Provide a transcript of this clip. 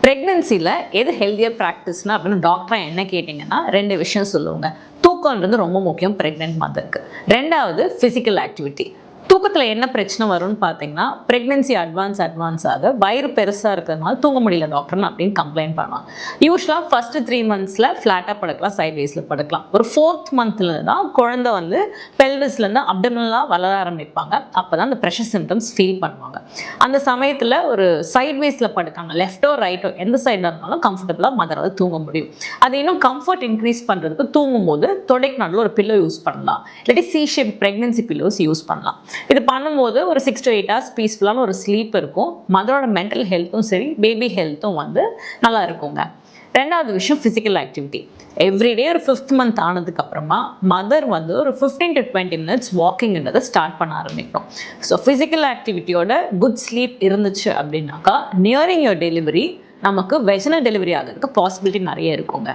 ப்ரெக்னென்சியில் எது ஹெல்த்தியர் ப்ராக்டிஸ்னா அப்படின்னு டாக்டரை என்ன கேட்டிங்கன்னா 2 விஷயம் சொல்லுவாங்க. தூக்கம்ன்றது ரொம்ப முக்கியம் ப்ரெக்னென்ட் மதருக்கு. 2வது ஃபிசிக்கல் ஆக்டிவிட்டி. தூக்கத்தில் என்ன பிரச்சனை வரும்னு பார்த்தீங்கன்னா, ப்ரெக்னென்சி அட்வான்ஸ் ஆக வயிறு பெருசாக இருக்கிறதுனால தூங்க முடியல டாக்டர்னு அப்படின்னு கம்ப்ளைண்ட் பண்ணலாம். யூஸ்வலாக ஃபஸ்ட்டு 3 மந்த்ஸில் ஃப்ளாட்டாக படுக்கலாம், சைட்வேஸில் படுக்கலாம். ஒரு 4th மந்த்தில் தான் குழந்தை வந்து பெல்விஸ்லேருந்து அப்டமினலாக வளர ஆரம்பிப்பாங்க. அப்போ தான் அந்த ப்ரெஷர் சிம்டம்ஸ் ஃபீல் பண்ணுவாங்க. அந்த சமயத்தில் ஒரு சைட்வேஸில் படுக்காங்க, லெஃப்டோ ரைட்டோ எந்த சைடில் இருந்தாலும் கம்ஃபர்டபுளாக மதரால் தூங்க முடியும். அது இன்னும் கம்ஃபர்ட் இன்க்ரீஸ் பண்ணுறதுக்கு தூங்கும்போது தொடைக்கு நடுவில் ஒரு பில்லோ யூஸ் பண்ணலாம், இல்லாட்டி C shape pregnancy pillows use பண்ணலாம். இது பண்ணும்போது ஒரு 6 to 8 hours பீஸ்ஃபுல்லான ஒரு ஸ்லீப் இருக்கும். மதரோட மென்டல் ஹெல்த்தும் சரி, பேபி ஹெல்த்தும் வந்து நல்லா இருக்குங்க. 2வது விஷயம் ஃபிசிக்கல் ஆக்டிவிட்டி. எவ்ரிடே ஒரு 5th மந்த் ஆனதுக்கு அப்புறமா மதர் வந்து ஒரு 15 to 20 மினிட்ஸ் வாக்கிங்ன்றதை ஸ்டார்ட் பண்ண ஆரம்பிக்கணும். ஸோ ஃபிசிக்கல் ஆக்டிவிட்டியோட குட் ஸ்லீப் இருந்துச்சு அப்படின்னாக்கா நியரிங் யோர் டெலிவரி நமக்கு வெஜினல் டெலிவரி ஆகிறதுக்கு பாசிபிலிட்டி நிறைய இருக்குங்க.